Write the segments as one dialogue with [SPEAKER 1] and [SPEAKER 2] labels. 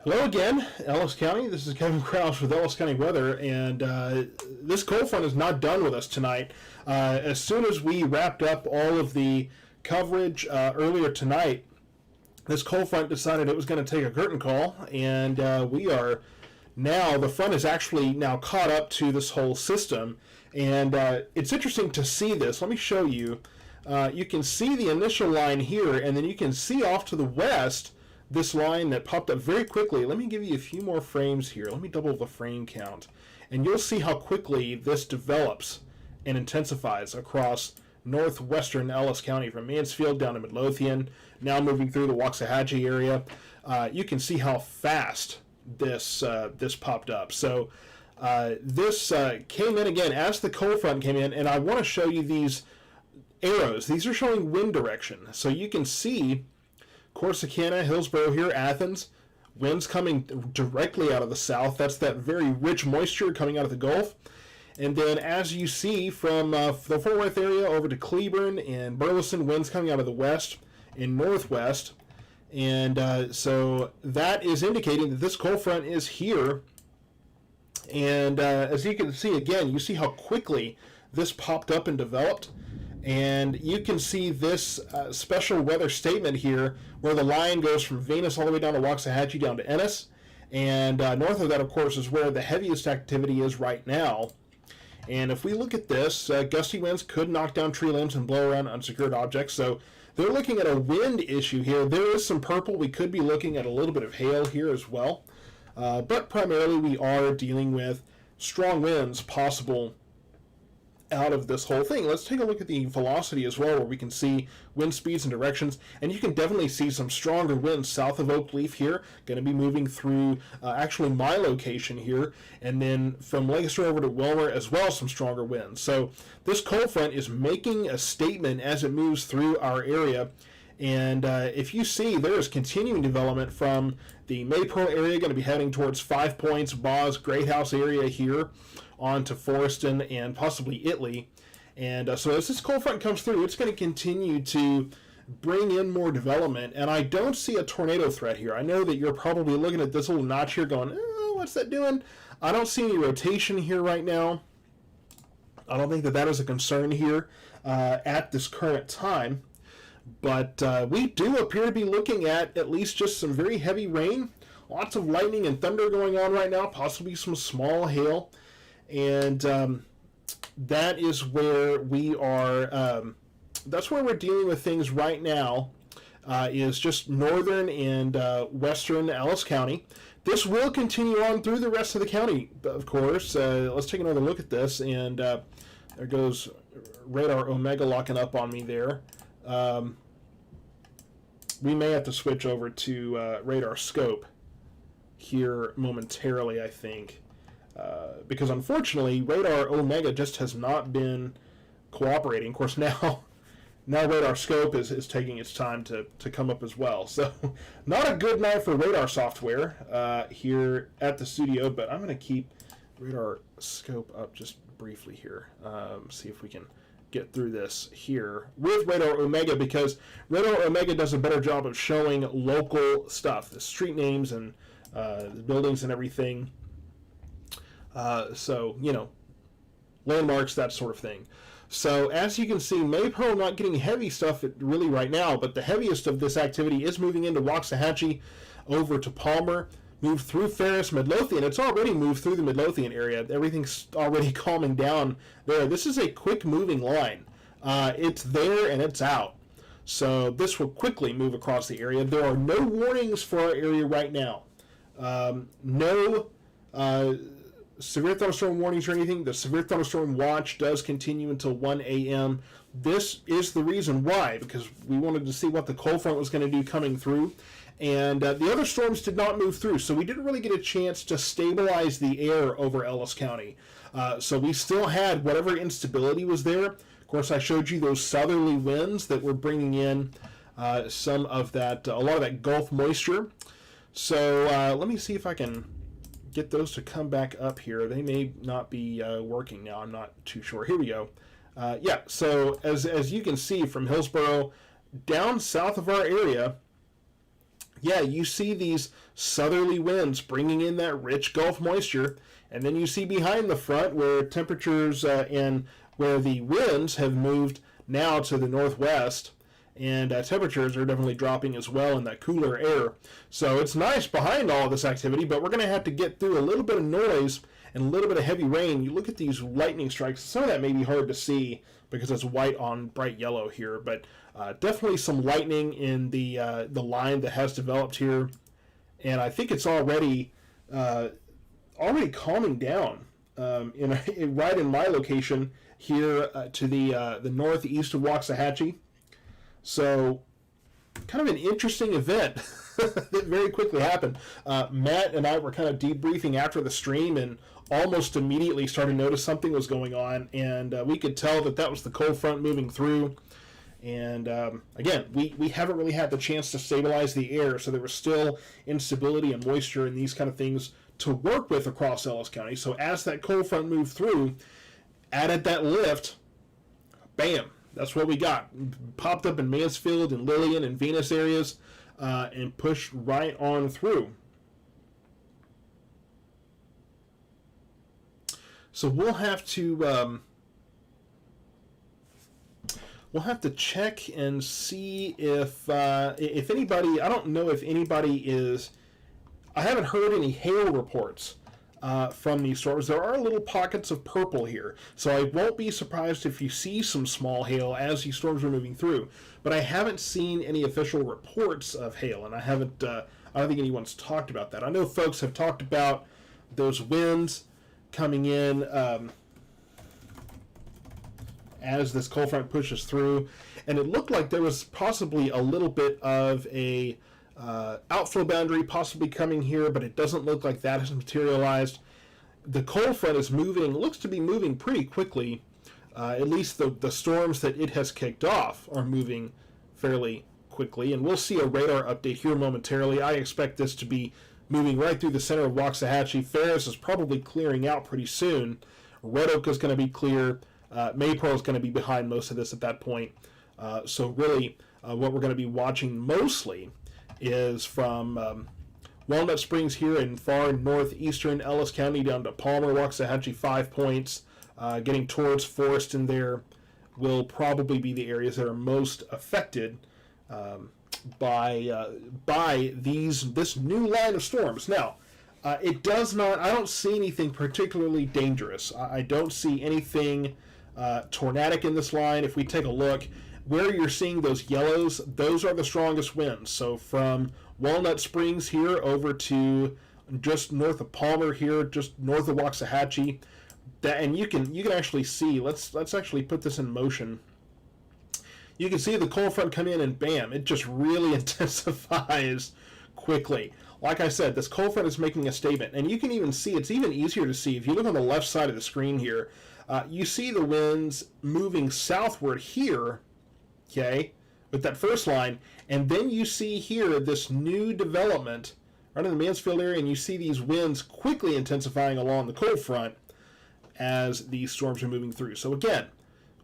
[SPEAKER 1] Hello again, Ellis County. This is Kevin Kraus with Ellis County Weather, and this cold front is not done with us tonight. As soon as we wrapped up all of the coverage earlier tonight, this cold front decided it was going to take a curtain call, and we are now, the front is actually now caught up to this whole system, and it's interesting to see this. Let me show you. You can see the initial line here, and then you can see off to the west this line that popped up very quickly. Let me give you a few more frames here. Let me double the frame count. And you'll see how quickly this develops and intensifies across northwestern Ellis County from Mansfield down to Midlothian, now moving through the Waxahachie area. You can see how fast this popped up. So this came in again as the cold front came in, and I want to show you these arrows. These are showing wind direction. So you can see Corsicana, Hillsborough here, Athens, winds coming directly out of the south. That's that very rich moisture coming out of the Gulf. And then as you see from the Fort Worth area over to Cleburne and Burleson, winds coming out of the west and northwest. And so that is indicating that this cold front is here. And as you can see, again, you see how quickly this popped up and developed. And you can see this special weather statement here where the line goes from Venus all the way down to Waxahachie down to Ennis. And north of that, of course, is where the heaviest activity is right now. And if we look at this, gusty winds could knock down tree limbs and blow around unsecured objects. So they're looking at a wind issue here. There is some purple. We could be looking at a little bit of hail here as well. But primarily we are dealing with strong winds possible out of this whole thing. Let's take a look at the velocity as well, where we can see wind speeds and directions, and you can definitely see some stronger winds south of Oakleaf here, going to be moving through actually my location here, and then from Lancaster over to Wilmer as well, some stronger winds. So this cold front is making a statement as it moves through our area. And if you see, there is continuing development from the Maypearl area, going to be heading towards Five Points, Boz, Great House area here, on to Forreston and possibly Italy. And so as this cold front comes through, it's going to continue to bring in more development. And I don't see a tornado threat here. I know that you're probably looking at this little notch here going, oh, what's that doing? I don't see any rotation here right now. I don't think that that is a concern here at this current time. But we do appear to be looking at least just some very heavy rain. Lots of lightning and thunder going on right now, possibly some small hail. And that is where we are, that's where we're dealing with things right now, is just northern and western Ellis County. This will continue on through the rest of the county, of course. Let's take another look at this, and there goes Radar Omega locking up on me there. We may have to switch over to Radar Scope here momentarily, I think. Because unfortunately, Radar Omega just has not been cooperating. Of course, now Radar Scope is taking its time to come up as well. So not a good night for Radar software here at the studio, but I'm going to keep Radar Scope up just briefly here. See if we can get through this here with Radar Omega, because Radar Omega does a better job of showing local stuff, the street names and the buildings and everything. So, you know, landmarks, that sort of thing. So, as you can see, Maypearl not getting heavy stuff really right now, but the heaviest of this activity is moving into Waxahachie, over to Palmer, moved through Ferris, Midlothian. It's already moved through the Midlothian area. Everything's already calming down there. This is a quick moving line. It's there and it's out. So this will quickly move across the area. There are no warnings for our area right now. No severe thunderstorm warnings or anything. The severe thunderstorm watch does continue until 1 a.m. This is the reason why, because we wanted to see what the cold front was going to do coming through. And the other storms did not move through, so we didn't really get a chance to stabilize the air over Ellis County. So we still had whatever instability was there. Of course, I showed you those southerly winds that were bringing in some of that, a lot of that Gulf moisture. So let me see if I can get those to come back up here. They may not be working now. I'm not too sure. Here we go. Yeah, so as you can see from Hillsborough down south of our area, yeah, you see these southerly winds bringing in that rich Gulf moisture, and then you see behind the front where temperatures and where the winds have moved now to the northwest, and temperatures are definitely dropping as well in that cooler air. So it's nice behind all of this activity, but we're going to have to get through a little bit of noise and a little bit of heavy rain. You look at these lightning strikes, some of that may be hard to see because it's white on bright yellow here, but definitely some lightning in the line that has developed here, and I think it's already calming down right in my location here to the northeast of Waxahachie. So, kind of an interesting event that very quickly happened. Matt and I were kind of debriefing after the stream and almost immediately started to notice something was going on, and we could tell that was the cold front moving through. And again, we haven't really had the chance to stabilize the air, so there was still instability and moisture and these kind of things to work with across Ellis County. So as that cold front moved through, added that lift, bam, that's what we got. Popped up in Mansfield and Lillian and Venus areas and pushed right on through. So we'll have to check and see if anybody. I don't know if anybody is. I haven't heard any hail reports from these storms. There are little pockets of purple here, so I won't be surprised if you see some small hail as these storms are moving through. But I haven't seen any official reports of hail, and I haven't. I don't think anyone's talked about that. I know folks have talked about those winds coming in as this cold front pushes through, and it looked like there was possibly a little bit of a outflow boundary possibly coming here, but it doesn't look like that has materialized. The cold front is moving, looks to be moving pretty quickly. At least the storms that it has kicked off are moving fairly quickly, and we'll see a radar update here momentarily. I expect this to be moving right through the center of Waxahachie. Ferris is probably clearing out pretty soon. Red Oak is going to be clear. Maypearl is going to be behind most of this at that point. So really, what we're going to be watching mostly is from Walnut Springs here in far northeastern Ellis County down to Palmer, Waxahachie, 5 points. Getting towards Forest in there will probably be the areas that are most affected by this new line of storms. Now, it does not. I don't see anything particularly dangerous. I don't see anything tornadic in this line. If we take a look, where you're seeing those yellows, those are the strongest winds. So from Walnut Springs here over to just north of Palmer here, just north of Waxahachie, and you can actually see. Let's actually put this in motion. You can see the cold front come in and bam, it just really intensifies quickly. Like I said, this cold front is making a statement, and you can even see, it's even easier to see if you look on the left side of the screen here. You see the winds moving southward here, okay, with that first line, and then you see here this new development right in the Mansfield area, and you see these winds quickly intensifying along the cold front as these storms are moving through. So again,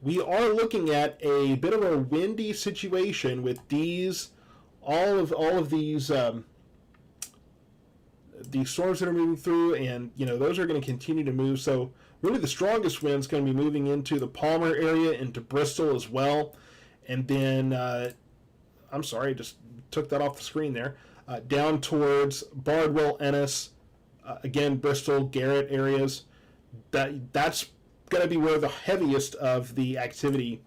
[SPEAKER 1] we are looking at a bit of a windy situation with all of these storms that are moving through, and those are going to continue to move. So really the strongest wind's going to be moving into the Palmer area, into Bristol as well. And then, I'm sorry, I just took that off the screen there. Down towards Bardwell, Ennis, again, Bristol, Garrett areas. That's going to be where the heaviest of the activity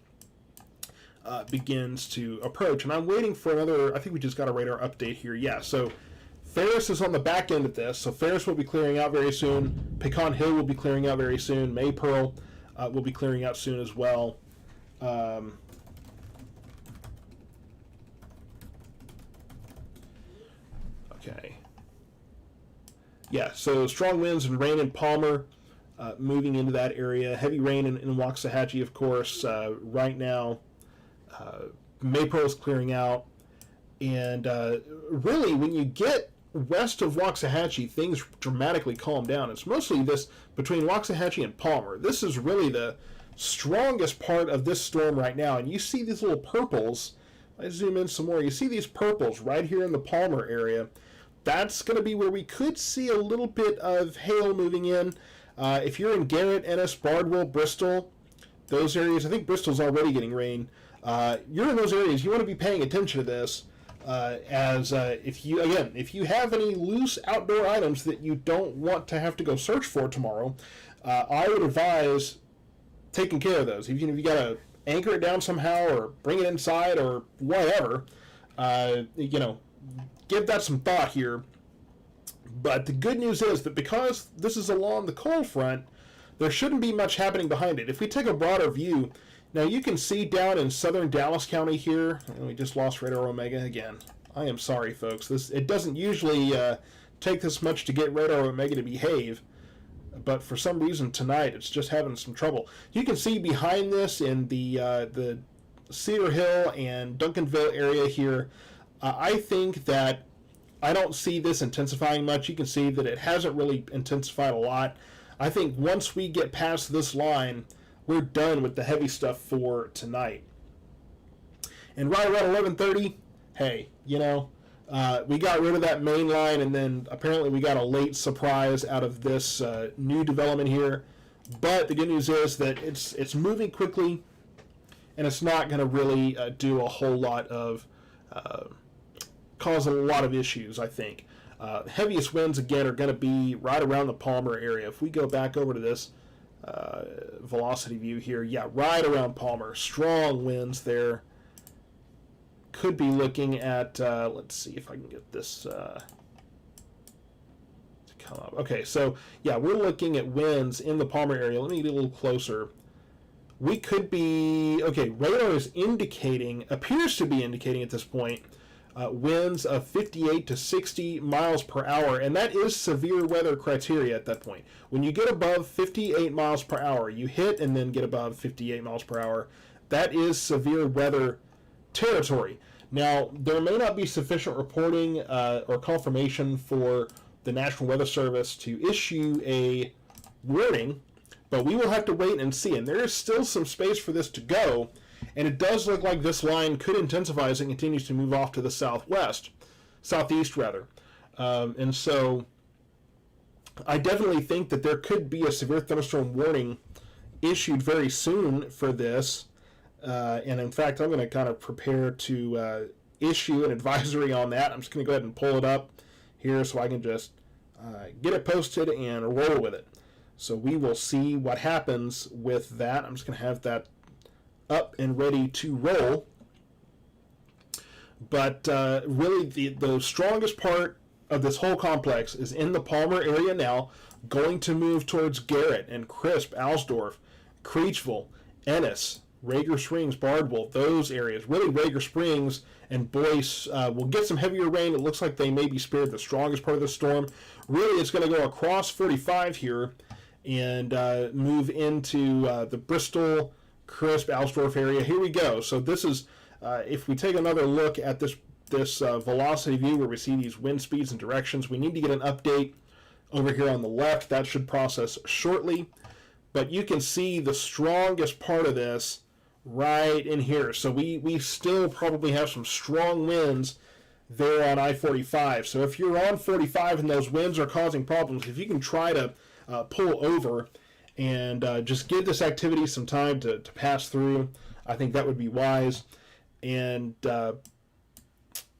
[SPEAKER 1] begins to approach. And I'm waiting for another, I think we just got a radar update here. Yeah, so Ferris is on the back end of this. So Ferris will be clearing out very soon. Pecan Hill will be clearing out very soon. Maypearl will be clearing out soon as well. Okay. Yeah, so strong winds and rain in Palmer moving into that area. Heavy rain in Waxahachie, of course, right now. Maypearl is clearing out. And really, when you get west of Waxahachie, things dramatically calm down. It's mostly this between Waxahachie and Palmer. This is really the strongest part of this storm right now. And you see these little purples I zoom in some more. You see these purples right here in the Palmer area. That's going to be where we could see a little bit of hail moving in. If you're in Garrett, Ennis, Bardwell, Bristol, those areas, I think Bristol's already getting rain. You're in those areas, you want to be paying attention to this. If you have any loose outdoor items that you don't want to have to go search for tomorrow, I would advise taking care of those. Even if you got to anchor it down somehow or bring it inside or whatever, give that some thought here. But the good news is that because this is along the cold front, there shouldn't be much happening behind it. If we take a broader view, now you can see down in southern Dallas County here, and we just lost Radar Omega again. I am sorry, folks. It doesn't usually take this much to get Radar Omega to behave, but for some reason tonight it's just having some trouble. You can see behind this in the Cedar Hill and Duncanville area here, I think that I don't see this intensifying much. You can see that it hasn't really intensified a lot. I think once we get past this line, we're done with the heavy stuff for tonight. And right around 11:30, hey, we got rid of that main line, and then apparently we got a late surprise out of this new development here. But the good news is that it's moving quickly, and it's not going to really do a whole lot of cause a lot of issues, I think. Heaviest winds, again, are going to be right around the Palmer area. If we go back over to this velocity view here, yeah, right around Palmer. Strong winds there. Could be looking at, let's see if I can get this to come up. Okay, so, yeah, we're looking at winds in the Palmer area. Let me get a little closer. We could be, okay, radar is appears to be indicating at this point, winds of 58 to 60 miles per hour, and that is severe weather criteria at that point. When you get above 58 miles per hour, you hit and then get above 58 miles per hour, that is severe weather territory. Now, there may not be sufficient reporting or confirmation for the National Weather Service to issue a warning, but we will have to wait and see, and there is still some space for this to go. And it does look like this line could intensify as it continues to move off to the southeast rather. And so I definitely think that there could be a severe thunderstorm warning issued very soon for this. And in fact, I'm going to kind of prepare to issue an advisory on that. I'm just going to go ahead and pull it up here so I can just get it posted and roll with it. So we will see what happens with that. I'm just going to have that up and ready to roll. But really the strongest part of this whole complex is in the Palmer area now, going to move towards Garrett and Crisp, Alsdorf, Creechville, Ennis, Rager Springs, Bardwell, those areas. Really, Rager Springs and Boyce will get some heavier rain. It looks like they may be spared the strongest part of the storm. Really, it's going to go across 45 here and move into the Bristol, Crisp, Alsdorf area. Here we go. So this is, if we take another look at this velocity view where we see these wind speeds and directions, we need to get an update over here on the left. That should process shortly. But you can see the strongest part of this right in here. So we still probably have some strong winds there on I-45. So if you're on 45 and those winds are causing problems, if you can try to pull over and just give this activity some time to pass through, I think that would be wise. And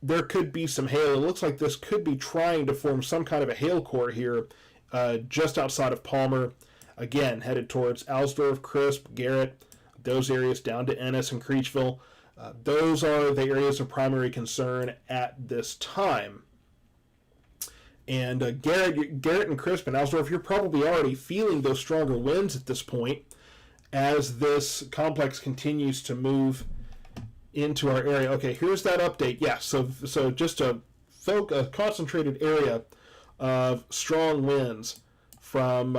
[SPEAKER 1] there could be some hail. It looks like this could be trying to form some kind of a hail core here just outside of Palmer. Again, headed towards Alsdorf, Crisp, Garrett, those areas down to Ennis and Creechville. Those are the areas of primary concern at this time. And Garrett and Crisp and Alsdorf, you're probably already feeling those stronger winds at this point as this complex continues to move into our area. Okay, here's that update. Yeah, so just a concentrated area of strong winds from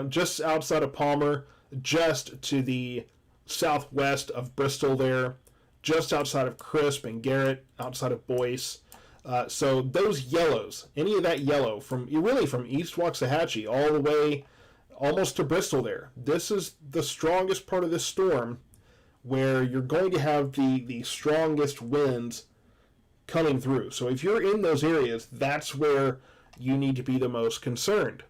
[SPEAKER 1] just outside of Palmer, just to the southwest of Bristol there, just outside of Crisp and Garrett, outside of Boyce. So those yellows, any of that yellow from East Waxahachie all the way almost to Bristol there, this is the strongest part of this storm where you're going to have the strongest winds coming through. So if you're in those areas, that's where you need to be the most concerned.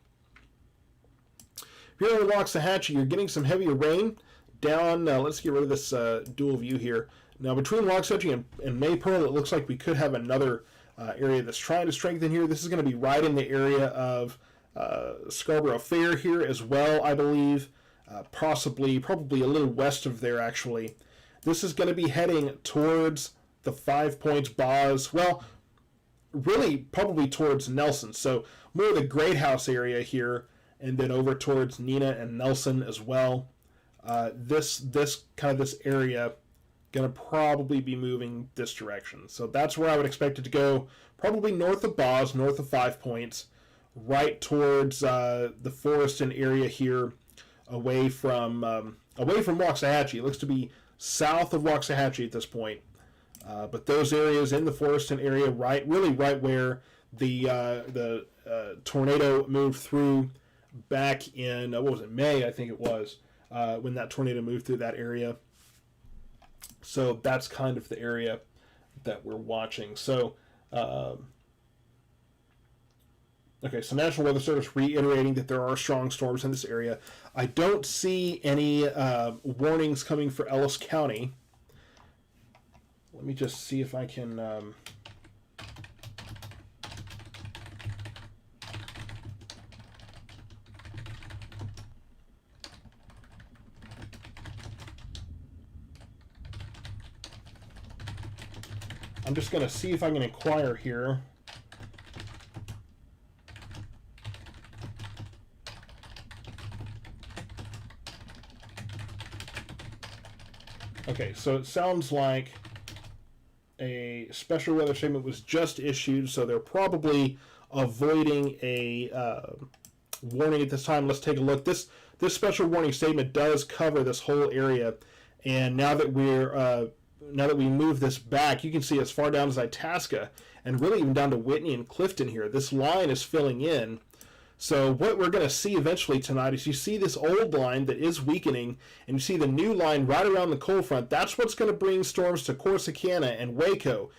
[SPEAKER 1] If you're in Waxahachie, you're getting some heavier rain down. Let's get rid of this dual view here. Now, between Waxahachie and Maypearl, it looks like we could have another area that's trying to strengthen here. This is going to be right in the area of Scarborough Fair here as well, I believe. Probably a little west of there, actually. This is going to be heading towards the 5 Points Boz. Well, really probably towards Nelson. So more of the Great House area here, and then over towards Neenah and Nelson as well. This area going to probably be moving this direction. So that's where I would expect it to go. Probably north of Boz, north of 5 Points, right towards the Forreston area here, away from Waxahachie. It looks to be south of Waxahachie at this point. But those areas in the Forreston area, right where the tornado moved through back in May, I think it was, when that tornado moved through that area. So that's kind of the area that we're watching. So, okay, so National Weather Service reiterating that there are strong storms in this area. I don't see any warnings coming for Ellis County. Let me just see if I can... I'm just going to see if I can inquire here. Okay, so it sounds like a special weather statement was just issued, so they're probably avoiding a warning at this time. Let's take a look. This special warning statement does cover this whole area, and now that we move this back, you can see as far down as Itasca, and really even down to Whitney and Clifton here. This line is filling in. So what we're going to see eventually tonight is you see this old line that is weakening, and you see the new line right around the cold front. That's what's going to bring storms to Corsicana and Waco,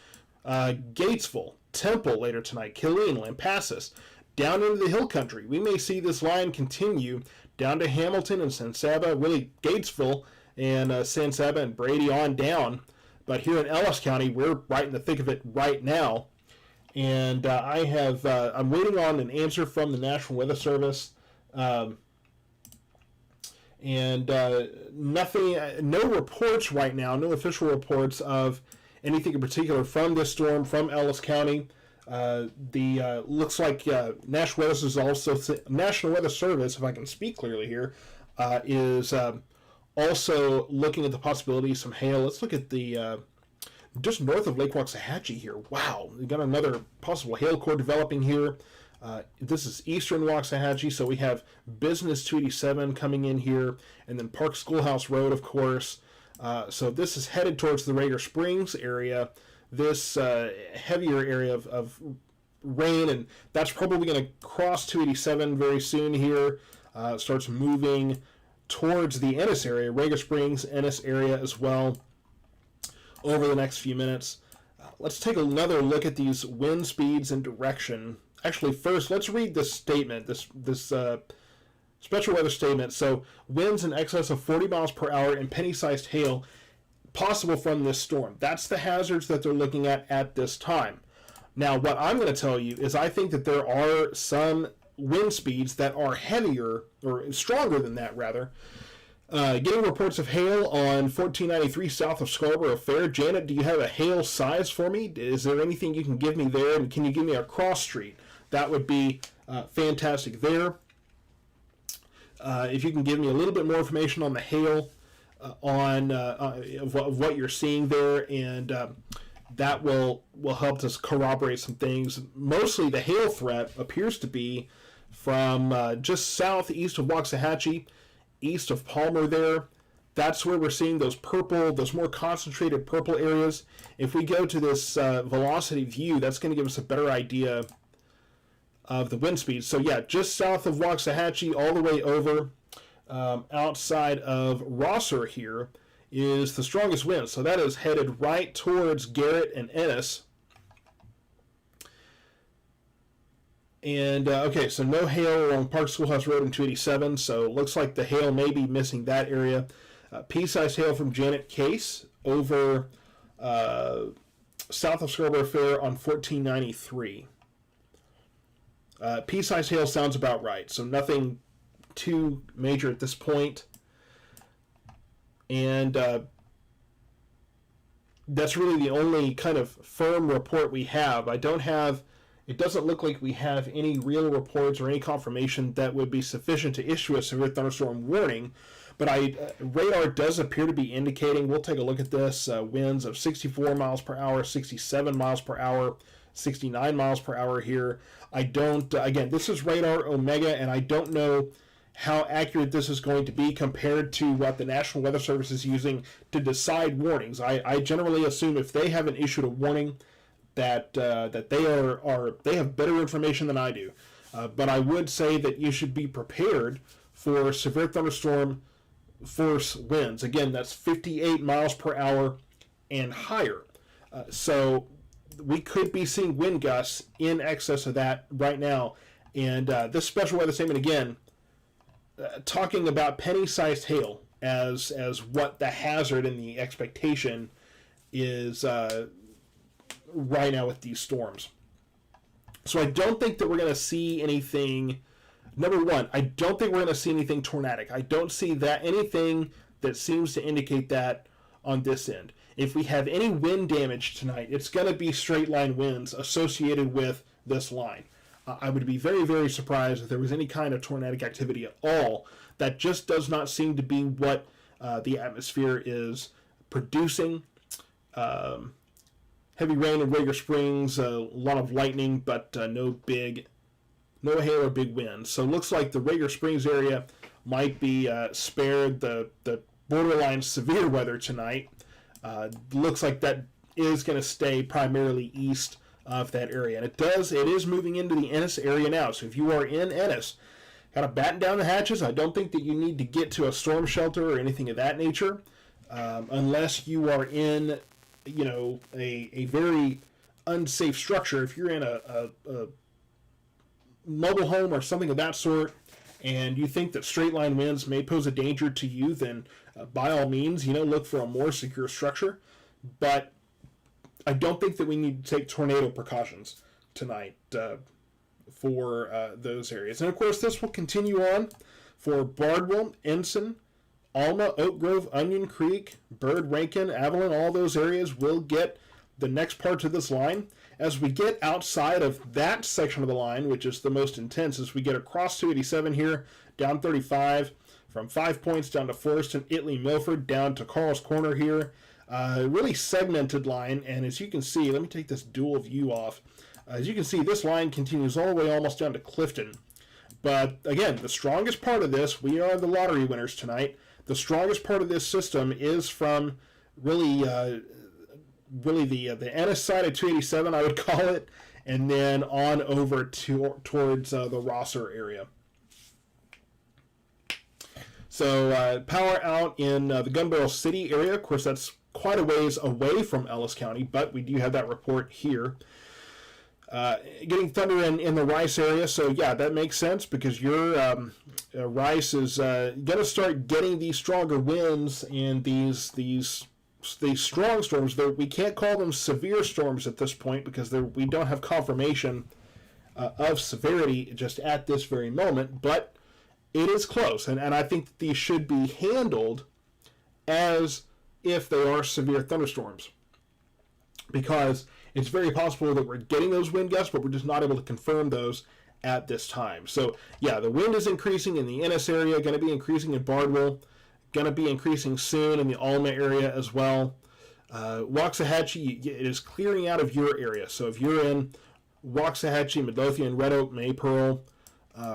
[SPEAKER 1] Gatesville, Temple later tonight, Killeen, Lampasas, down into the hill country. We may see this line continue down to Hamilton and San Saba, really Gatesville and San Saba and Brady on down. But here in Ellis County, we're right in the thick of it right now. And I'm waiting on an answer from the National Weather Service. Nothing, no reports right now, no official reports of anything in particular from this storm from Ellis County. Looks like National Weather Service, if I can speak clearly here, is also looking at the possibility of some hail. Let's look at the just north of Lake Waxahachie here. Wow, we got another possible hail core developing here. This is eastern Waxahachie, so we have Business 287 coming in here, and then Park Schoolhouse Road, of course. So this is headed towards the Rager Springs area, this heavier area of rain, and that's probably going to cross 287 very soon here. It starts moving towards the Ennis area, Rager Springs, Ennis area as well, over the next few minutes. Let's take another look at these wind speeds and direction. Actually, first, let's read this statement, this special weather statement. So, winds in excess of 40 miles per hour and penny-sized hail possible from this storm. That's the hazards that they're looking at this time. Now, what I'm going to tell you is I think that there are some wind speeds that are heavier, or stronger than that, rather. Getting reports of hail on 1493 south of Scarborough Fair. Janet, do you have a hail size for me? Is there anything you can give me there? And can you give me a cross street? That would be fantastic there. If you can give me a little bit more information on the hail, of what you're seeing there, and that will help us corroborate some things. Mostly the hail threat appears to be from just southeast of Waxahachie, east of Palmer there. That's where we're seeing those more concentrated purple areas. If we go to this velocity view, that's going to give us a better idea of the wind speed. So yeah, just south of Waxahachie, all the way over outside of Rosser here is the strongest wind. So that is headed right towards Garrett and Ennis. And, okay, so no hail along Park Schoolhouse Road and 287, so it looks like the hail may be missing that area. Pea-sized hail from Janet Case over south of Scarborough Fair on 1493. Pea-sized hail sounds about right, so nothing too major at this point. And that's really the only kind of firm report we have. It doesn't look like we have any real reports or any confirmation that would be sufficient to issue a severe thunderstorm warning. But radar does appear to be indicating, we'll take a look at this, winds of 64 miles per hour, 67 miles per hour, 69 miles per hour here. Again, this is radar Omega, and I don't know how accurate this is going to be compared to what the National Weather Service is using to decide warnings. I generally assume if they haven't issued a warning, that they have better information than I do. But I would say that you should be prepared for severe thunderstorm force winds. Again, that's 58 miles per hour and higher. So we could be seeing wind gusts in excess of that right now. And this special weather statement, again, talking about penny-sized hail as what the hazard and the expectation is right now with these storms. So I don't think that we're going to see anything. Number one, I don't think we're going to see anything tornadic. I don't see that anything that seems to indicate that on this end. If we have any wind damage tonight, it's going to be straight line winds associated with this line. I would be very, very surprised if there was any kind of tornadic activity at all. That just does not seem to be what the atmosphere is producing. Heavy rain in Rager Springs, a lot of lightning, but no hail or big wind. So it looks like the Rager Springs area might be spared the borderline severe weather tonight. Looks like that is going to stay primarily east of that area. And it is moving into the Ennis area now. So if you are in Ennis, got to batten down the hatches. I don't think that you need to get to a storm shelter or anything of that nature, unless you are in a very unsafe structure. If you're in a mobile home or something of that sort, and you think that straight line winds may pose a danger to you, then by all means, look for a more secure structure. But I don't think that we need to take tornado precautions tonight for those areas. And of course, this will continue on for Bardwell, Ensign, Alma, Oak Grove, Onion Creek, Bird, Rankin, Avalon. All those areas will get the next parts of this line. As we get outside of that section of the line, which is the most intense, as we get across 287 here, down 35, from 5 Points down to Floreston, Italy, Milford, down to Carl's Corner here. Really segmented line, and as you can see, let me take this dual view off. As you can see, this line continues all the way almost down to Clifton. But again, the strongest part of this, we are the lottery winners tonight. The strongest part of this system is from really the Ennis side of 287, I would call it, and then on over towards the Rosser area. So power out in the Gun Barrel City area. Of course, that's quite a ways away from Ellis County, but we do have that report here. Getting thunder in the Rice area, so yeah, that makes sense because your Rice is going to start getting these stronger winds and these strong storms. We can't call them severe storms at this point because we don't have confirmation of severity just at this very moment, but it is close, and I think that these should be handled as if they are severe thunderstorms, because it's very possible that we're getting those wind gusts, but we're just not able to confirm those at this time. So yeah, the wind is increasing in the Ennis area, going to be increasing in Bardwell, going to be increasing soon in the Alma area as well. Waxahachie, it is clearing out of your area. So if you're in Waxahachie, Midlothian, Red Oak, Maypearl,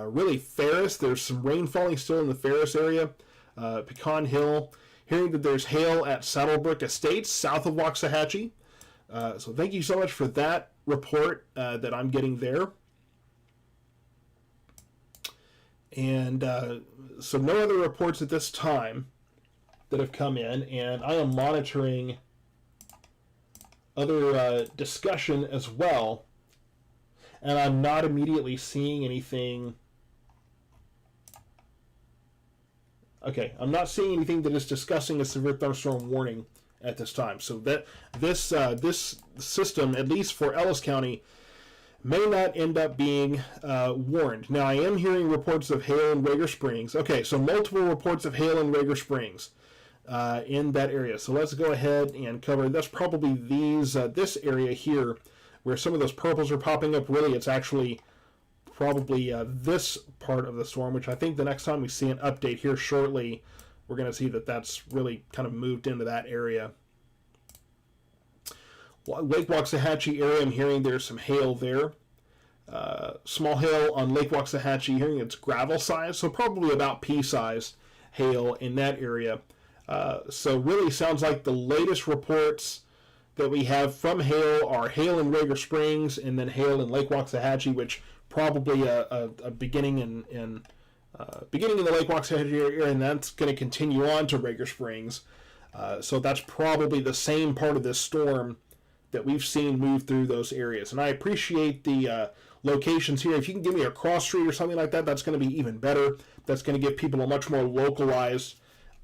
[SPEAKER 1] really Ferris, there's some rain falling still in the Ferris area. Pecan Hill, hearing that there's hail at Saddlebrook Estates south of Waxahachie. So thank you so much for that report that I'm getting there. And so no other reports at this time. that have come in, and I am monitoring other discussion as well, and I'm not immediately seeing anything. Okay, I'm not seeing anything that is discussing a severe thunderstorm warning at this time. So that this system, at least for Ellis County, may not end up being warned. Now, I am hearing reports of hail in Rager Springs. Okay, so multiple reports of hail in Rager Springs in that area. So let's go ahead and cover. That's probably this area here, where some of those purples are popping up. Really, it's actually probably this part of the storm, which I think the next time we see an update here shortly, we're going to see that that's really kind of moved into that area. Lake Waxahachie area, I'm hearing there's some hail there. Small hail on Lake Waxahachie, hearing it's gravel size, so probably about pea-sized hail in that area. So really sounds like the latest reports that we have from hail are hail in Rager Springs and then hail in Lake Waxahachie, which probably a beginning in the Lake Waxahachie area, and that's going to continue on to Rager Springs. So that's probably the same part of this storm that we've seen move through those areas. And I appreciate the locations here. If you can give me a cross street or something like that, that's going to be even better. That's going to give people a much more localized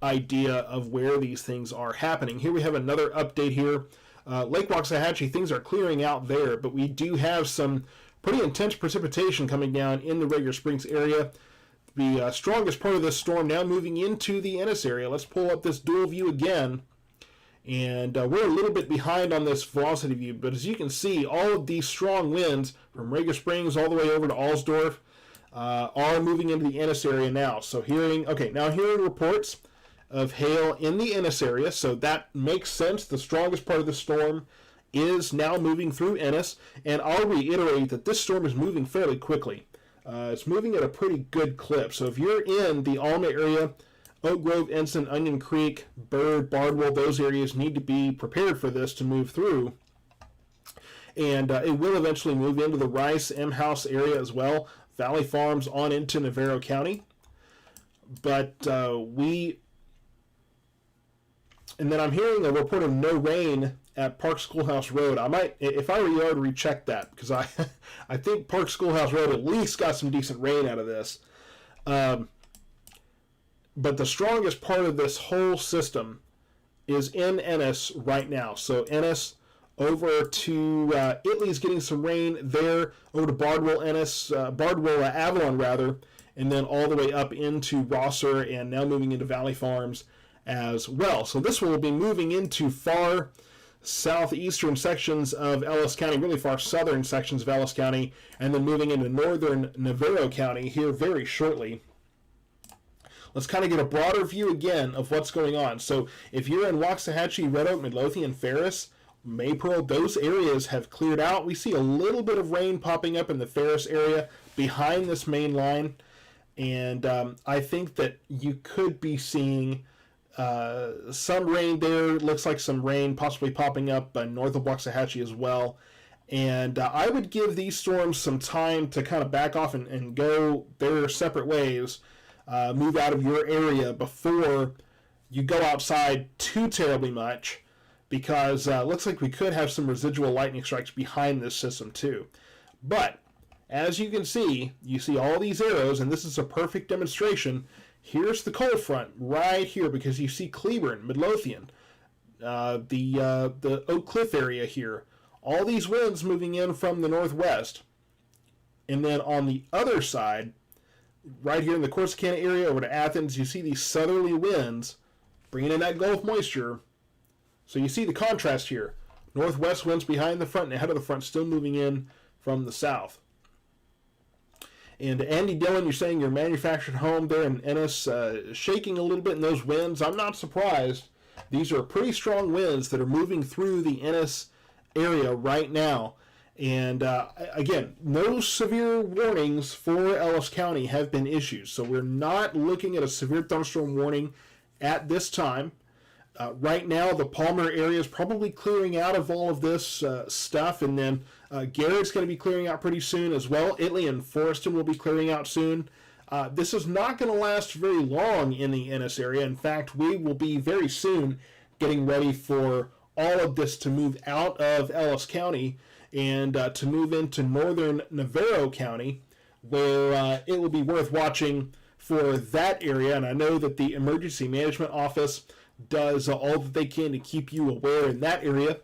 [SPEAKER 1] idea of where these things are happening. Here we have another update here. Lake Waxahachie, things are clearing out there, but we do have some pretty intense precipitation coming down in the Rager Springs area. The strongest part of this storm now moving into the Ennis area. Let's pull up this dual view again. And we're a little bit behind on this velocity view, but as you can see, all of these strong winds from Rager Springs all the way over to Alsdorf are moving into the Ennis area now. So hearing reports of hail in the Ennis area, so that makes sense. The strongest part of the storm is now moving through Ennis, and I'll reiterate that this storm is moving fairly quickly. It's moving at a pretty good clip. So if you're in the Alma area, Oak Grove, Ensign, Onion Creek, Bird, Bardwell, those areas need to be prepared for this to move through. And it will eventually move into the Rice, M House area as well, Valley Farms on into Navarro County. But and then I'm hearing a report of no rain at Park Schoolhouse Road. I might, if I were you, I would recheck that, because I think Park Schoolhouse Road at least got some decent rain out of this. But the strongest part of this whole system is in Ennis right now. So Ennis over to Italy's getting some rain there, over to Bardwell, Avalon rather, and then all the way up into Rosser and now moving into Valley Farms as well. So this will be moving into far southeastern sections of Ellis County, really far southern sections of Ellis County, and then moving into northern Navarro County here very shortly. Let's kind of get a broader view again of what's going on. So if you're in Waxahachie, Red Oak, Midlothian, Ferris, Maypearl, those areas have cleared out. We see a little bit of rain popping up in the Ferris area behind this main line. And I think that you could be seeing some rain there. Looks like some rain possibly popping up north of Waxahachie as well. And I would give these storms some time to kind of back off and go their separate ways. Move out of your area before you go outside too terribly much, because it looks like we could have some residual lightning strikes behind this system too. But as you can see, you see all these arrows, and this is a perfect demonstration. Here's the cold front right here, because you see Cleburne, Midlothian, the Oak Cliff area here. All these winds moving in from the northwest. And then on the other side, right here in the Corsicana area over to Athens, you see these southerly winds bringing in that Gulf moisture. So you see the contrast here. Northwest winds behind the front and ahead of the front, still moving in from the south. And Andy Dillon, you're saying your manufactured home there in Ennis shaking a little bit in those winds. I'm not surprised. These are pretty strong winds that are moving through the Ennis area right now. And again, no severe warnings for Ellis County have been issued. So we're not looking at a severe thunderstorm warning at this time. Right now, the Palmer area is probably clearing out of all of this stuff. And then Garrett's going to be clearing out pretty soon as well. Italy and Forreston will be clearing out soon. This is not going to last very long in the Ennis area. In fact, we will be very soon getting ready for all of this to move out of Ellis County and to move into northern Navarro County, where it will be worth watching for that area. And I know that the Emergency Management Office does all that they can to keep you aware in that area.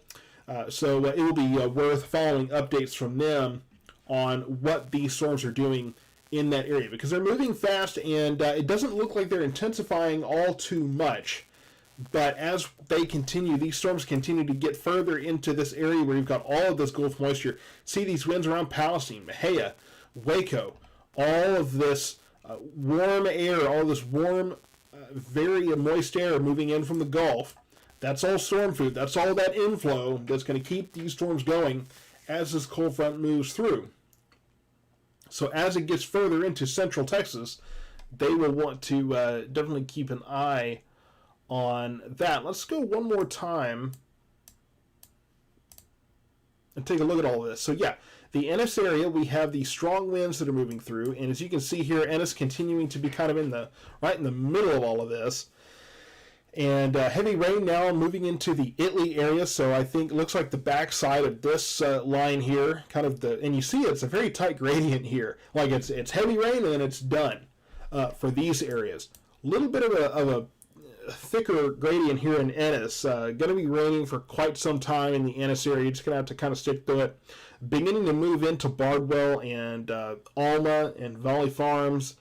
[SPEAKER 1] So it will be worth following updates from them on what these storms are doing in that area, because they're moving fast, and it doesn't look like they're intensifying all too much. But as they continue, these storms continue to get further into this area where you've got all of this Gulf moisture. See these winds around Palestine, Mahia, Waco, all of this warm air, all this warm, very moist air moving in from the Gulf. That's all storm food. That's all that inflow that's going to keep these storms going as this cold front moves through. So as it gets further into central Texas, they will want to definitely keep an eye on that. Let's go one more time and take a look at all of this. So yeah, the Ennis area, we have the strong winds that are moving through, and as you can see here, Ennis continuing to be kind of right in the middle of all of this. And heavy rain now moving into the Italy area, so I think it looks like the backside of this line here, and you see it's a very tight gradient here. Like it's heavy rain and then it's done for these areas. A little bit of a thicker gradient here in Ennis. Going to be raining for quite some time in the Ennis area. You're just going to have to kind of stick to it. Beginning to move into Bardwell and Alma and Valley Farms,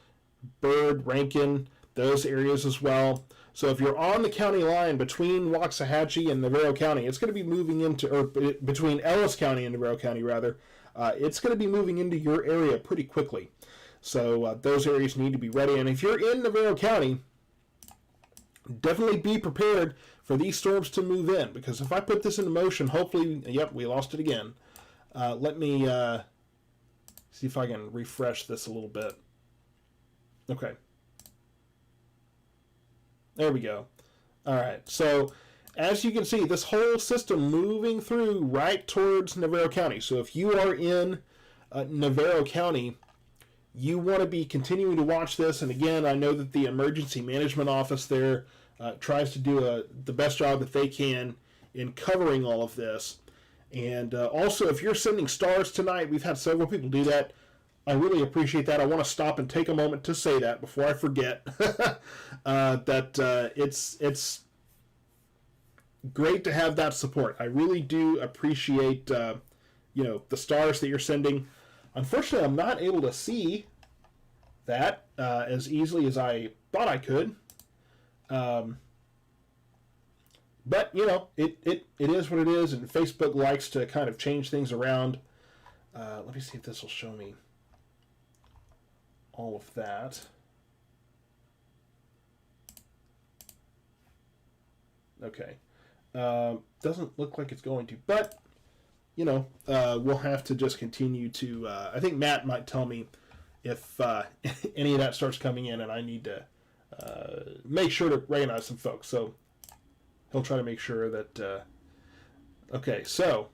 [SPEAKER 1] Bird, Rankin, those areas as well. So if you're on the county line between Waxahachie and Navarro County, it's going to be moving into, or between Ellis County and Navarro County rather, it's going to be moving into your area pretty quickly. So those areas need to be ready. And if you're in Navarro County, definitely be prepared for these storms to move in, because if I put this into motion, hopefully, yep, we lost it again. Let me see if I can refresh this a little bit. Okay. There we go. All right. So as you can see, this whole system moving through right towards Navarro County. So if you are in Navarro County, you want to be continuing to watch this. And again, I know that the Emergency Management Office there tries to do the best job that they can in covering all of this. And also, if you're sending stars tonight, we've had several people do that. I really appreciate that. I want to stop and take a moment to say that before I forget that it's great to have that support. I really do appreciate the stars that you're sending. Unfortunately, I'm not able to see that as easily as I thought I could. But it is what it is, and Facebook likes to kind of change things around. Let me see if this will show me all of that. Okay. Doesn't look like it's going to, but we'll have to just continue to I think Matt might tell me if any of that starts coming in and I need to make sure to recognize some folks. So he'll try to make sure that okay, so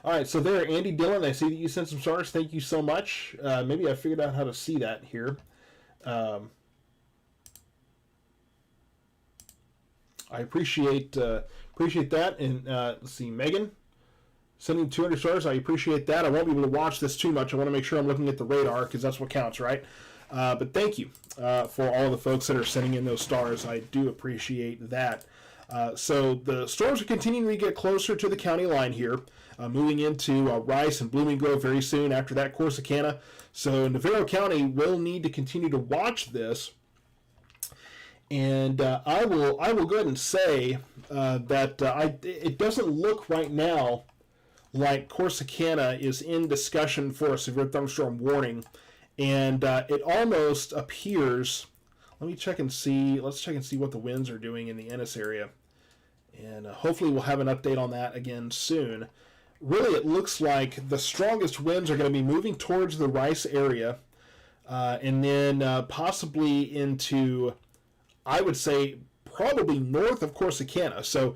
[SPEAKER 1] all right, so there, Andy Dillon, I see that you sent some stars. Thank you so much. Maybe I figured out how to see that here. I appreciate that. And let's see, Megan, sending 200 stars. I appreciate that. I won't be able to watch this too much. I want to make sure I'm looking at the radar because that's what counts, right? But thank you for all the folks that are sending in those stars. I do appreciate that. So the storms are continuing to get closer to the county line here, moving into Rice and Blooming Grove very soon. After that, Corsicana. So Navarro County will need to continue to watch this. And I will go ahead and say that it doesn't look right now like Corsicana is in discussion for a severe thunderstorm warning, and it almost appears. Let me check and see. Let's check and see what the winds are doing in the Ennis area, and hopefully we'll have an update on that again soon. Really, it looks like the strongest winds are going to be moving towards the Rice area, and then possibly into, I would say, probably north of Corsicana. So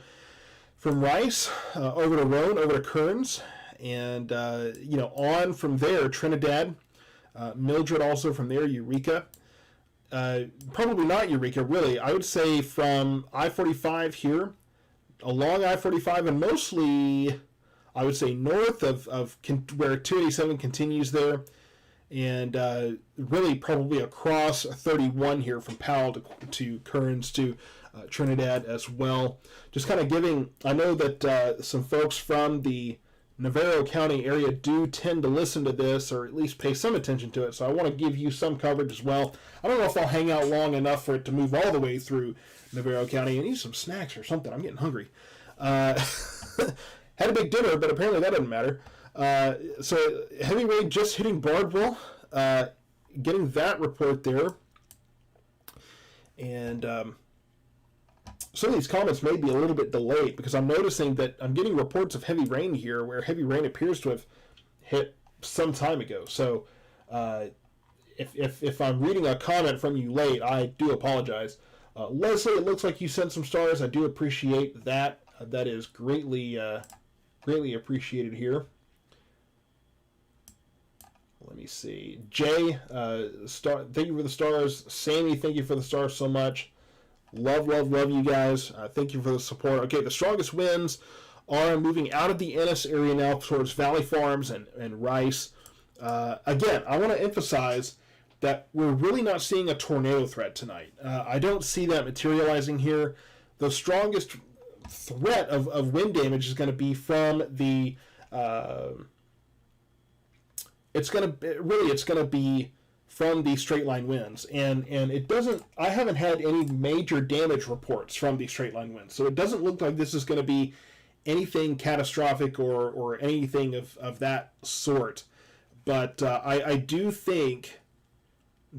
[SPEAKER 1] from Rice over to Roan, over to Kearns, and on from there, Trinidad, Mildred also from there, Eureka. Probably not Eureka, really. I would say from I-45 here, along I-45, and mostly, I would say north of where 287 continues there, and really probably across 31 here from Powell to Kearns to Trinidad as well. Just kind of giving, I know that some folks from the Navarro County area do tend to listen to this, or at least pay some attention to it, so I want to give you some coverage as well. I don't know if I'll hang out long enough for it to move all the way through Navarro County. I need some snacks or something. I'm getting hungry. Had a big dinner, but apparently that doesn't matter. So heavy rain just hitting Bardwell, getting that report there. And some of these comments may be a little bit delayed because I'm noticing that I'm getting reports of heavy rain here where heavy rain appears to have hit some time ago. So if I'm reading a comment from you late, I do apologize. Leslie, it looks like you sent some stars. I do appreciate that. That is greatly appreciated here. Let me see. Jay, thank you for the stars. Sammy, thank you for the stars so much. Love you guys. Thank you for the support. Okay, the strongest winds are moving out of the Ennis area now towards Valley Farms and Rice. Again, I want to emphasize that we're really not seeing a tornado threat tonight. I don't see that materializing here. The strongest threat of wind damage is going to be from the... it's going to be from the straight line winds, and it doesn't. I haven't had any major damage reports from the straight line winds, so it doesn't look like this is going to be anything catastrophic or anything of that sort. But I do think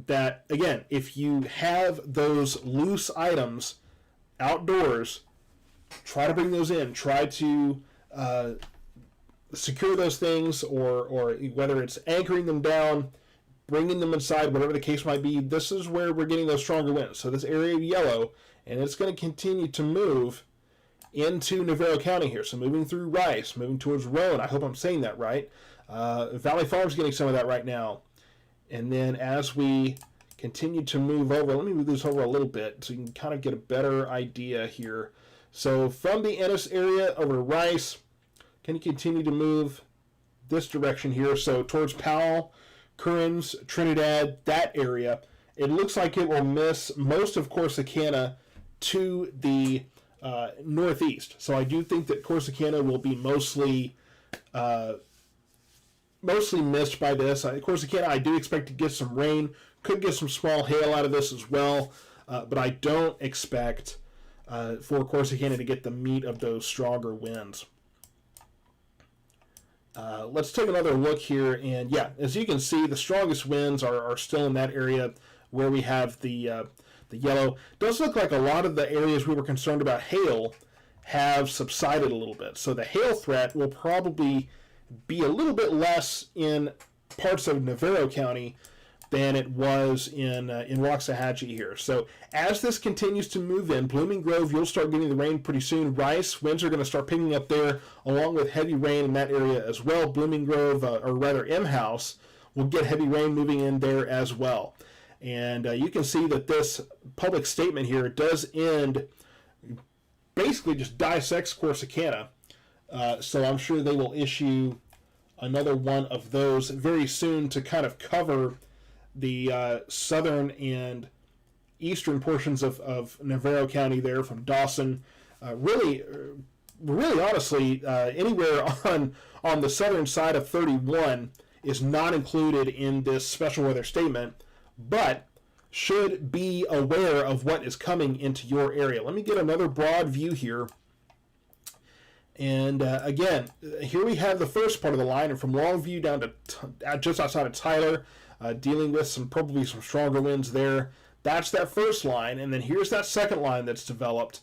[SPEAKER 1] that, again, if you have those loose items outdoors, try to bring those in. Try to secure those things, or whether it's anchoring them down, bringing them inside, whatever the case might be. This is where we're getting those stronger winds. So this area of yellow, and it's going to continue to move into Navarro County here. So moving through Rice, moving towards Roan. I hope I'm saying that right. Valley Farms getting some of that right now. And then as we continue to move over, let me move this over a little bit so you can kind of get a better idea here. So from the Ennis area over to Rice, can you continue to move this direction here? So towards Powell, Kearns, Trinidad, that area. It looks like it will miss most of Corsicana to the northeast. So I do think that Corsicana will be mostly missed by this. Corsicana, I do expect to get some rain. Could get some small hail out of this as well. But I don't expect for Corsicana to get the meat of those stronger winds. Let's take another look here, and yeah, as you can see, the strongest winds are still in that area where we have the yellow. It does look like a lot of the areas we were concerned about hail have subsided a little bit, so the hail threat will probably be a little bit less in parts of Navarro County than it was in Waxahachie here. So as this continues to move in, Blooming Grove, you'll start getting the rain pretty soon. Rice, winds are going to start picking up there, along with heavy rain in that area as well. Blooming Grove, or rather M-House, will get heavy rain moving in there as well. And you can see that this public statement here does end, basically just dissects Corsicana. So I'm sure they will issue another one of those very soon to kind of cover the southern and eastern portions of Navarro County there from Dawson. Really honestly, anywhere on the southern side of 31 is not included in this special weather statement, but should be aware of what is coming into your area. Let me get another broad view here. And again, here we have the first part of the line, and from Longview down to just outside of Tyler, dealing with probably some stronger winds there. That's that first line, and then here's that second line that's developed.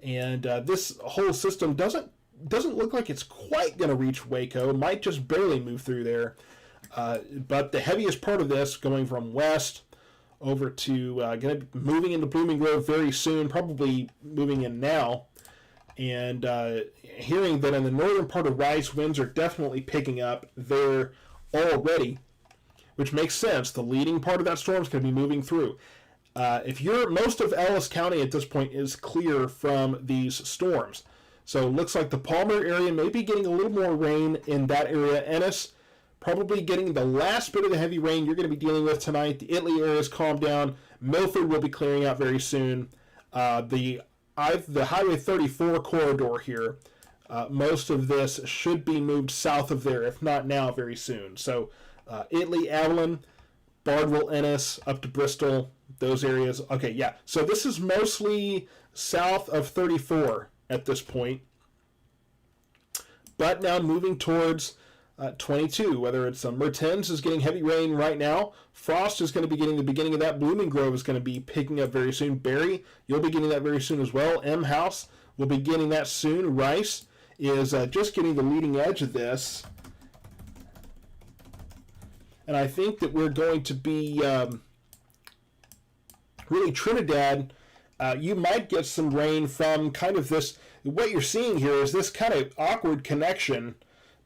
[SPEAKER 1] And this whole system doesn't look like it's quite going to reach Waco. It might just barely move through there. But the heaviest part of this, going from west over to going to be moving into Blooming Grove very soon, probably moving in now. And hearing that in the northern part of Rice, winds are definitely picking up there already. which makes sense. The leading part of that storm is going to be moving through. Most of Ellis County at this point is clear from these storms. So it looks like the Palmer area may be getting a little more rain in that area. Ennis probably getting the last bit of the heavy rain you're going to be dealing with tonight. The Italy area has calmed down. Milford will be clearing out very soon. The Highway 34 corridor here, most of this should be moved south of there, if not now, very soon. So Italy, Avalon, Bardwell, Ennis, up to Bristol, those areas. Okay, yeah. So this is mostly south of 34 at this point. But now moving towards 22, whether it's Mertens is getting heavy rain right now. Frost is going to be getting the beginning of that. Blooming Grove is going to be picking up very soon. Barry, you'll be getting that very soon as well. M House will be getting that soon. Rice is just getting the leading edge of this. And I think that we're going to be really Trinidad. You might get some rain from kind of this. What you're seeing here is this kind of awkward connection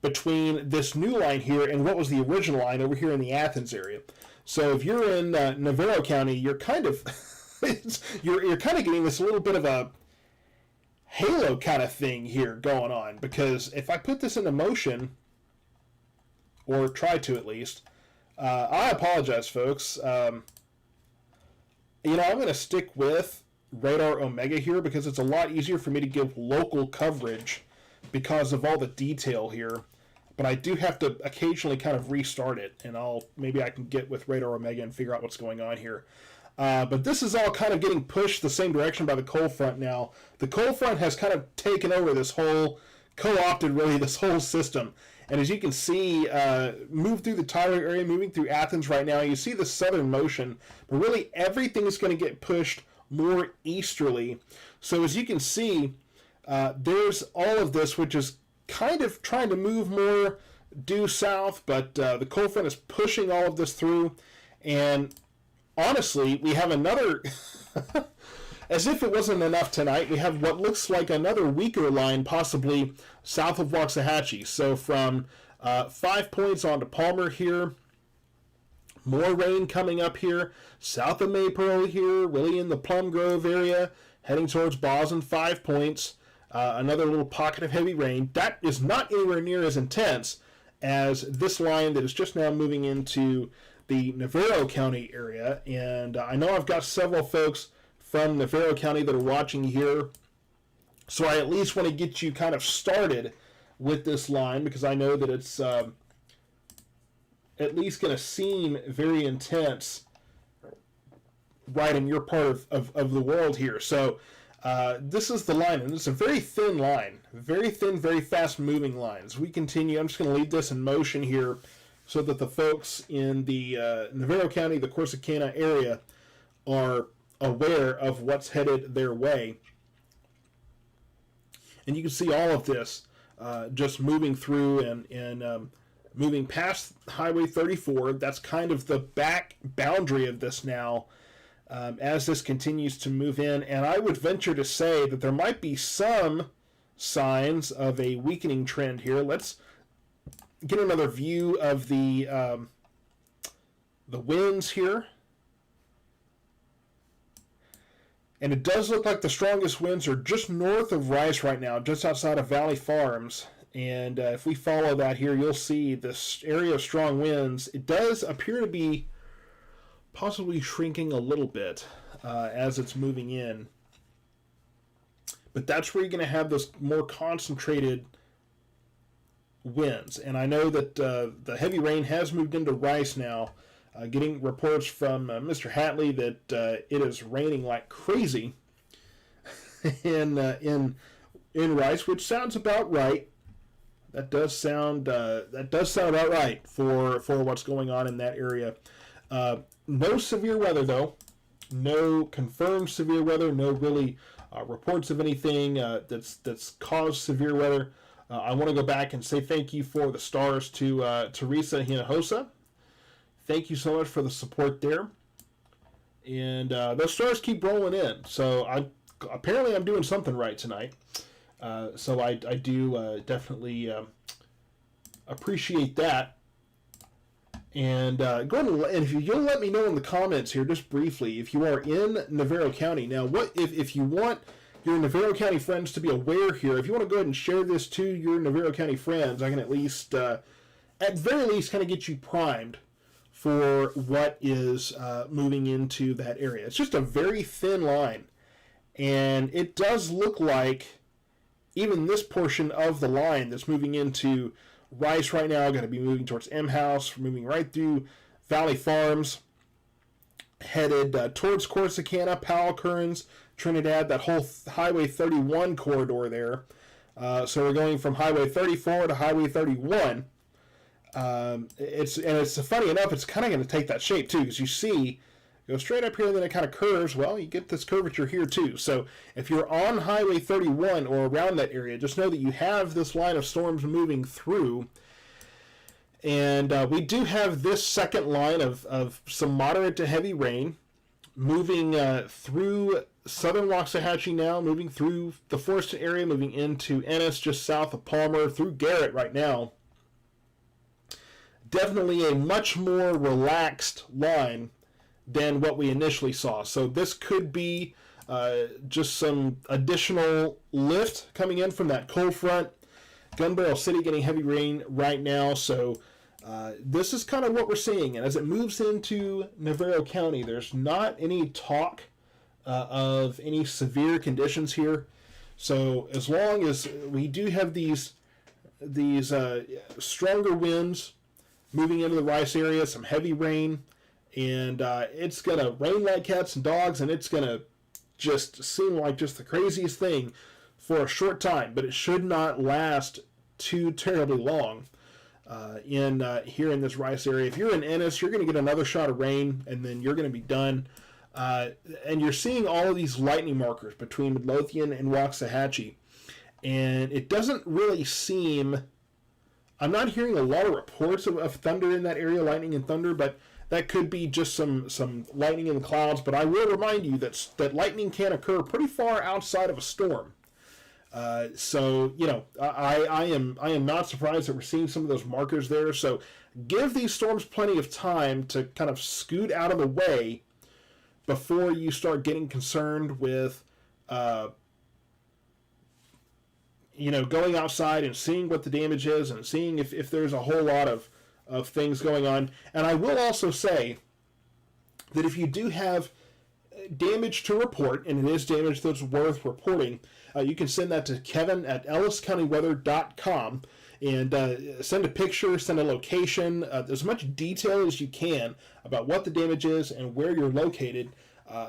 [SPEAKER 1] between this new line here and what was the original line over here in the Athens area. So if you're in Navarro County, you're kind of you're kind of getting this little bit of a halo kind of thing here going on, because if I put this into motion, or try to at least, I apologize, folks. I'm going to stick with Radar Omega here because it's a lot easier for me to give local coverage because of all the detail here. But I do have to occasionally kind of restart it, and maybe I can get with Radar Omega and figure out what's going on here. But this is all kind of getting pushed the same direction by the cold front now. The cold front has kind of taken over this whole, co-opted really this whole system. And as you can see, move through the Tyler area, moving through Athens right now, you see the southern motion, but really everything is going to get pushed more easterly. So as you can see, there's all of this, which is kind of trying to move more due south, but the cold front is pushing all of this through. And honestly, we have another, as if it wasn't enough tonight, we have what looks like another weaker line possibly south of Waxahachie. So from 5 points on to Palmer here, more rain coming up here, south of Maypearl here, really in the Plum Grove area, heading towards Boston, 5 points. Another little pocket of heavy rain. That is not anywhere near as intense as this line that is just now moving into the Navarro County area. And I know I've got several folks from Navarro County that are watching here, so I at least want to get you kind of started with this line because I know that it's at least going to seem very intense right in your part of the world here. So this is the line, and it's a very thin line, very thin, very fast-moving line. As we continue, I'm just going to leave this in motion here so that the folks in the Navarro County, the Corsicana area, are aware of what's headed their way. And you can see all of this just moving through and moving past Highway 34. That's kind of the back boundary of this now. As this continues to move in, and I would venture to say that there might be some signs of a weakening trend here. Let's get another view of the winds here. And it does look like the strongest winds are just north of Rice right now, just outside of Valley Farms. And if we follow that here, you'll see this area of strong winds. It does appear to be possibly shrinking a little bit as it's moving in. But that's where you're going to have those more concentrated winds. And I know that the heavy rain has moved into Rice now. Getting reports from Mr. Hatley that it is raining like crazy in Rice, which sounds about right. That does sound about right for what's going on in that area. No severe weather, though. No confirmed severe weather. No really reports of anything that's caused severe weather. I want to go back and say thank you for the stars to Teresa Hinojosa. Thank you so much for the support there. And those stars keep rolling in. So apparently I'm doing something right tonight. So I do definitely appreciate that. And go ahead and if you'll let me know in the comments here just briefly if you are in Navarro County. Now, what if you want your Navarro County friends to be aware here, if you want to go ahead and share this to your Navarro County friends, I can at least, at very least, kind of get you primed for what is moving into that area. It's just a very thin line, and it does look like even this portion of the line that's moving into Rice right now, going to be moving towards M House, moving right through Valley Farms, headed towards Corsicana, Powell, Kearns, Trinidad, that whole Highway 31 corridor there. So we're going from Highway 34 to Highway 31. It's funny enough, it's kind of going to take that shape too, because you see, go straight up here and then it kind of curves. Well, you get this curvature here too. So if you're on Highway 31 or around that area, just know that you have this line of storms moving through. And we do have this second line of some moderate to heavy rain moving through southern Waxahachie now, moving through the forested area, moving into Ennis just south of Palmer, through Garrett right now. Definitely a much more relaxed line than what we initially saw. So this could be just some additional lift coming in from that cold front. Gun Barrel City getting heavy rain right now. So this is kind of what we're seeing. And as it moves into Navarro County, there's not any talk of any severe conditions here. So as long as we do have these stronger winds moving into the Rice area, some heavy rain, and it's going to rain like cats and dogs, and it's going to just seem like just the craziest thing for a short time, but it should not last too terribly long here in this Rice area. If you're in Ennis, you're going to get another shot of rain, and then you're going to be done. And you're seeing all of these lightning markers between Midlothian and Waxahachie, and it doesn't really seem... I'm not hearing a lot of reports of thunder in that area, lightning and thunder, but that could be just some lightning in the clouds. But I will remind you that lightning can occur pretty far outside of a storm. So, you know, I am not surprised that we're seeing some of those markers there. So give these storms plenty of time to kind of scoot out of the way before you start getting concerned with going outside and seeing what the damage is and seeing if there's a whole lot of things going on. And I will also say that if you do have damage to report, and it is damage that's worth reporting, you can send that to Kevin at EllisCountyWeather.com and send a picture, send a location, as much detail as you can about what the damage is and where you're located.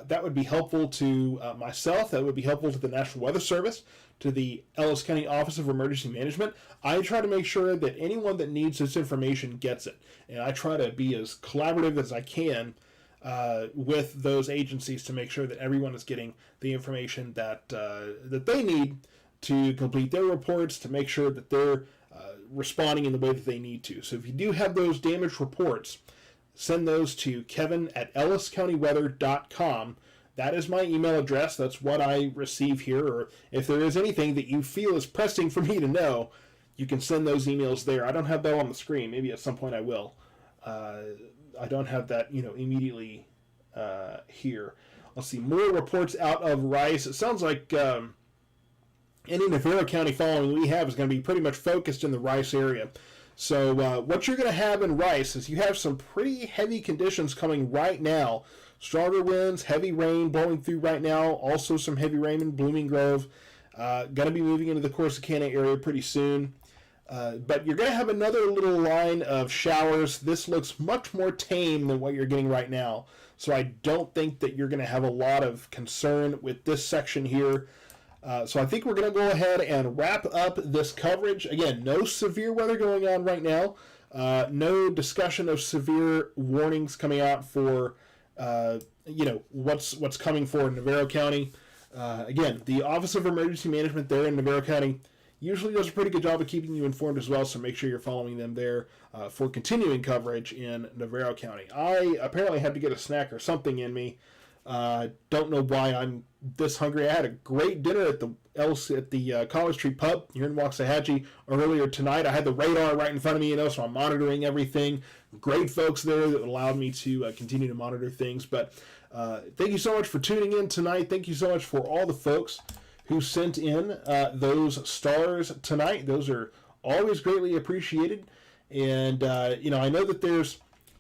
[SPEAKER 1] That would be helpful to myself. That would be helpful to the National Weather Service, to the Ellis County Office of Emergency Management. I try to make sure that anyone that needs this information gets it. And I try to be as collaborative as I can with those agencies to make sure that everyone is getting the information that they need to complete their reports, to make sure that they're responding in the way that they need to. So if you do have those damage reports, send those to Kevin at EllisCountyWeather.com. That is my email address. That's what I receive here. Or if there is anything that you feel is pressing for me to know, you can send those emails there. I don't have that on the screen. Maybe at some point I will. I don't have that, immediately here. Let's see. More reports out of Rice. It sounds like any Navarro County following we have is going to be pretty much focused in the Rice area. So what you're going to have in Rice is you have some pretty heavy conditions coming right now. Stronger winds, heavy rain blowing through right now. Also some heavy rain in Blooming Grove. Going to be moving into the Corsicana area pretty soon. But you're going to have another little line of showers. This looks much more tame than what you're getting right now. So I don't think that you're going to have a lot of concern with this section here. So I think we're going to go ahead and wrap up this coverage. Again, no severe weather going on right now. No discussion of severe warnings coming out for, what's coming for Navarro County. Again, the Office of Emergency Management there in Navarro County usually does a pretty good job of keeping you informed as well, so make sure you're following them there for continuing coverage in Navarro County. I apparently had to get a snack or something in me Don't know why I'm this hungry. I had a great dinner at the College Street Pub here in Waxahachie earlier tonight. I had the radar right in front of me, so I'm monitoring everything. Great folks there that allowed me to continue to monitor things. But thank you so much for tuning in tonight. Thank you so much for all the folks who sent in those stars tonight. Those are always greatly appreciated. And I know that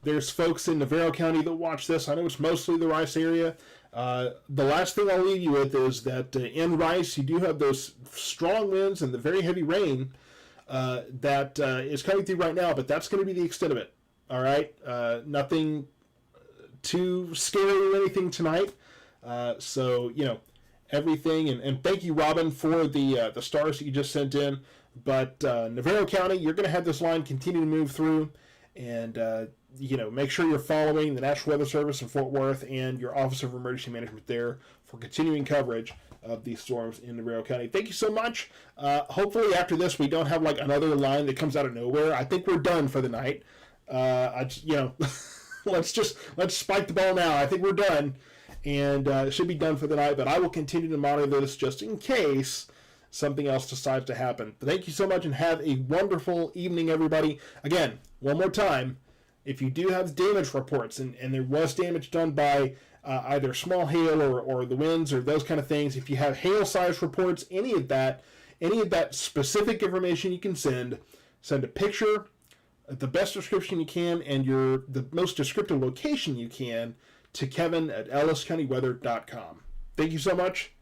[SPEAKER 1] there's folks in Navarro County that watch this. I know it's mostly the Rice area. The last thing I'll leave you with is that in Rice, you do have those strong winds and the very heavy rain that is coming through right now, but that's going to be the extent of it. All right? Nothing too scary or anything tonight. So, everything. And thank you, Robin, for the stars that you just sent in. But Navarro County, you're going to have this line continue to move through. And, make sure you're following the National Weather Service in Fort Worth and your Office of Emergency Management there for continuing coverage of these storms in Navarro County. Thank you so much. Hopefully after this, we don't have another line that comes out of nowhere. I think we're done for the night. Let's spike the ball now. I think we're done, and it should be done for the night. But I will continue to monitor this just in case something else decides to happen. But thank you so much, and have a wonderful evening, everybody. Again, one more time, if you do have damage reports, and there was damage done by either small hail or the winds or those kind of things, if you have hail size reports, any of that specific information you can send a picture, the best description you can, and the most descriptive location you can to Kevin at elliscountyweather.com. Thank you so much.